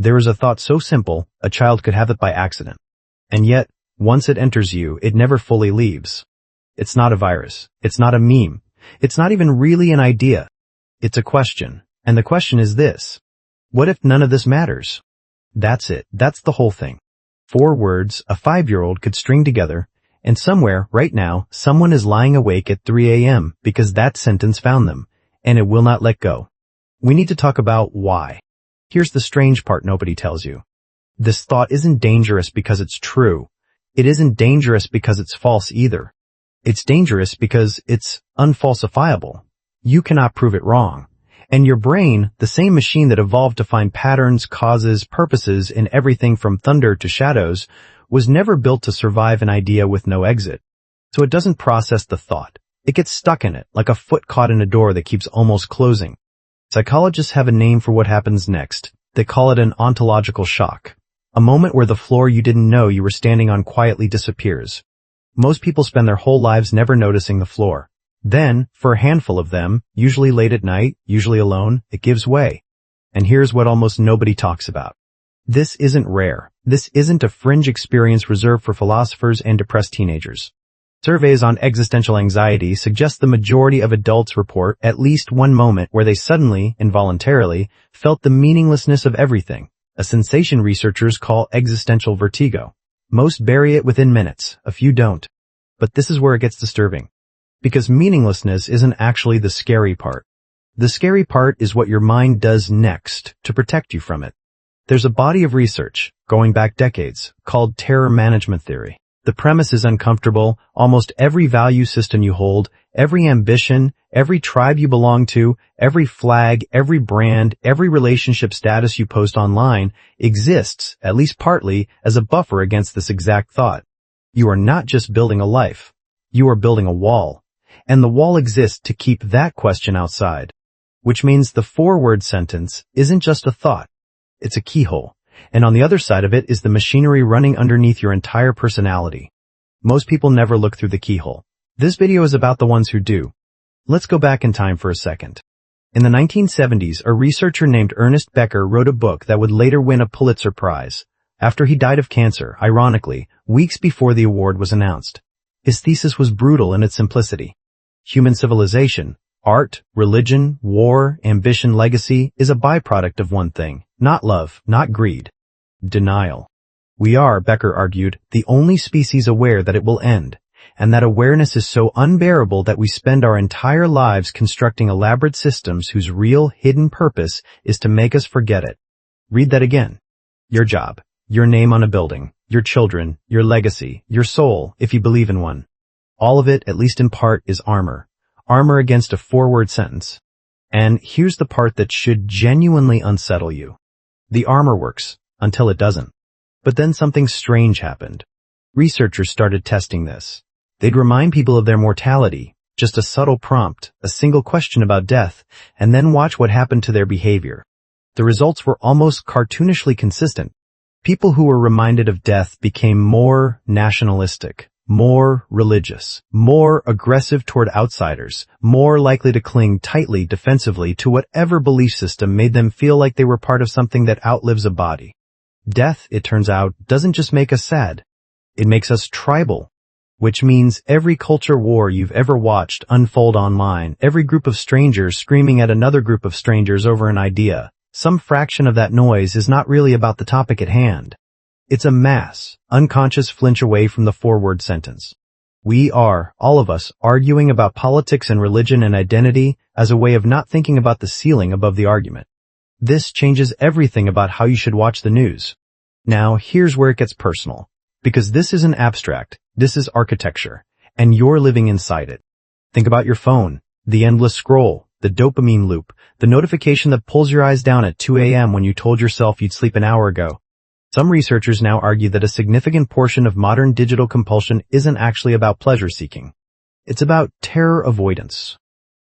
There is a thought so simple, a child could have it by accident. And yet, once it enters you, it never fully leaves. It's not a virus. It's not a meme. It's not even really an idea. It's a question. And the question is this: what if none of this matters? That's it. That's the whole thing. 4 words a 5-year-old could string together, and somewhere, right now, someone is lying awake at 3 a.m. because that sentence found them, and it will not let go. We need to talk about why. Here's the strange part nobody tells you. This thought isn't dangerous because it's true. It isn't dangerous because it's false either. It's dangerous because it's unfalsifiable. You cannot prove it wrong. And your brain, the same machine that evolved to find patterns, causes, purposes in everything from thunder to shadows, was never built to survive an idea with no exit. So it doesn't process the thought. It gets stuck in it, like a foot caught in a door that keeps almost closing. Psychologists have a name for what happens next. They call it an ontological shock. A moment where the floor you didn't know you were standing on quietly disappears. Most people spend their whole lives never noticing the floor. Then, for a handful of them, usually late at night, usually alone, it gives way. And here's what almost nobody talks about. This isn't rare. This isn't a fringe experience reserved for philosophers and depressed teenagers. Surveys on existential anxiety suggest the majority of adults report at least one moment where they suddenly, involuntarily, felt the meaninglessness of everything, a sensation researchers call existential vertigo. Most bury it within minutes, a few don't. But this is where it gets disturbing. Because meaninglessness isn't actually the scary part. The scary part is what your mind does next to protect you from it. There's a body of research, going back decades, called terror management theory. The premise is uncomfortable. Almost every value system you hold, every ambition, every tribe you belong to, every flag, every brand, every relationship status you post online exists, at least partly, as a buffer against this exact thought. You are not just building a life. You are building a wall. And the wall exists to keep that question outside. Which means the 4-word sentence isn't just a thought. It's a keyhole. And on the other side of it is the machinery running underneath your entire personality. Most people never look through the keyhole. This video is about the ones who do. Let's go back in time for a second. In the 1970s, a researcher named Ernest Becker wrote a book that would later win a Pulitzer Prize, after he died of cancer, ironically, weeks before the award was announced. His thesis was brutal in its simplicity. Human civilization, art, religion, war, ambition, legacy is a byproduct of one thing, not love, not greed. Denial. We are, Becker argued, the only species aware that it will end, and that awareness is so unbearable that we spend our entire lives constructing elaborate systems whose real, hidden purpose is to make us forget it. Read that again. Your job, your name on a building, your children, your legacy, your soul, if you believe in one. All of it, at least in part, is armor. Armor against a 4-word sentence. And here's the part that should genuinely unsettle you. The armor works, until it doesn't. But then something strange happened. Researchers started testing this. They'd remind people of their mortality, just a subtle prompt, a single question about death, and then watch what happened to their behavior. The results were almost cartoonishly consistent. People who were reminded of death became more nationalistic, more religious, more aggressive toward outsiders, more likely to cling tightly defensively to whatever belief system made them feel like they were part of something that outlives a body. Death, it turns out, doesn't just make us sad. It makes us tribal, which means every culture war you've ever watched unfold online, every group of strangers screaming at another group of strangers over an idea, some fraction of that noise is not really about the topic at hand. It's a mass, unconscious flinch away from the 4-word sentence. We are, all of us, arguing about politics and religion and identity as a way of not thinking about the ceiling above the argument. This changes everything about how you should watch the news. Now, here's where it gets personal. Because this isn't abstract, this is architecture, and you're living inside it. Think about your phone, the endless scroll, the dopamine loop, the notification that pulls your eyes down at 2 a.m. when you told yourself you'd sleep an hour ago. Some researchers now argue that a significant portion of modern digital compulsion isn't actually about pleasure-seeking. It's about terror avoidance.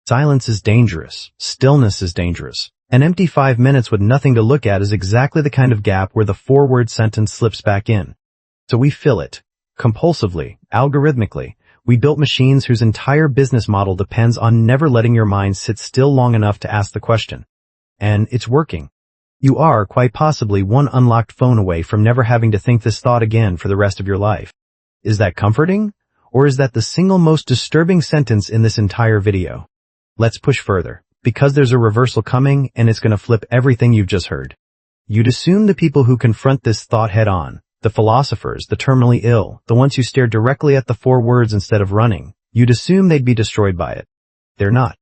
Silence is dangerous. Stillness is dangerous. An empty 5 minutes with nothing to look at is exactly the kind of gap where the 4-word sentence slips back in. So we fill it. Compulsively, algorithmically. We built machines whose entire business model depends on never letting your mind sit still long enough to ask the question. And it's working. You are, quite possibly, one unlocked phone away from never having to think this thought again for the rest of your life. Is that comforting? Or is that the single most disturbing sentence in this entire video? Let's push further, because there's a reversal coming and it's going to flip everything you've just heard. You'd assume the people who confront this thought head-on, the philosophers, the terminally ill, the ones who stare directly at the four words instead of running, you'd assume they'd be destroyed by it. They're not.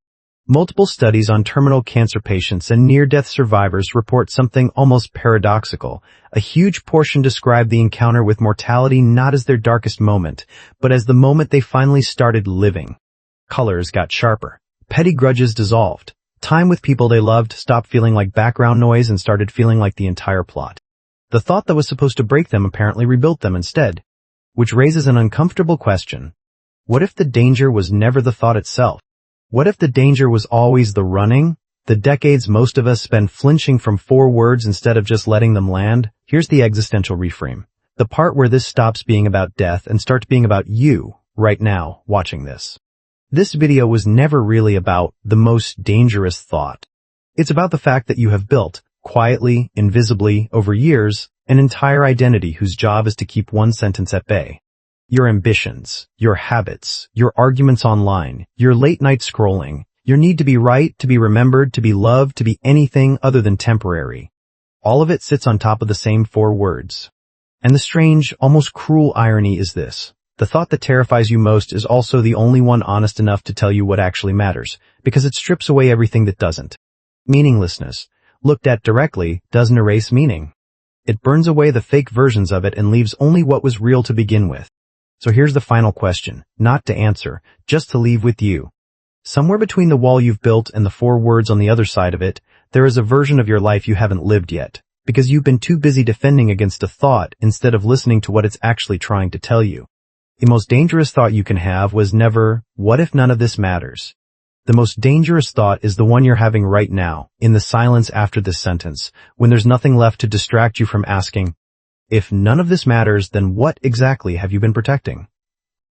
Multiple studies on terminal cancer patients and near-death survivors report something almost paradoxical. A huge portion describe the encounter with mortality not as their darkest moment, but as the moment they finally started living. Colors got sharper. Petty grudges dissolved. Time with people they loved stopped feeling like background noise and started feeling like the entire plot. The thought that was supposed to break them apparently rebuilt them instead. Which raises an uncomfortable question. What if the danger was never the thought itself? What if the danger was always the running? The decades most of us spend flinching from four words instead of just letting them land? Here's the existential reframe. The part where this stops being about death and starts being about you, right now, watching this. This video was never really about the most dangerous thought. It's about the fact that you have built, quietly, invisibly, over years, an entire identity whose job is to keep one sentence at bay. Your ambitions, your habits, your arguments online, your late-night scrolling, your need to be right, to be remembered, to be loved, to be anything other than temporary. All of it sits on top of the same four words. And the strange, almost cruel irony is this. The thought that terrifies you most is also the only one honest enough to tell you what actually matters, because it strips away everything that doesn't. Meaninglessness, looked at directly, doesn't erase meaning. It burns away the fake versions of it and leaves only what was real to begin with. So here's the final question, not to answer, just to leave with you. Somewhere between the wall you've built and the four words on the other side of it, there is a version of your life you haven't lived yet, because you've been too busy defending against a thought instead of listening to what it's actually trying to tell you. The most dangerous thought you can have was never, what if none of this matters? The most dangerous thought is the one you're having right now, in the silence after this sentence, when there's nothing left to distract you from asking, if none of this matters, then what exactly have you been protecting?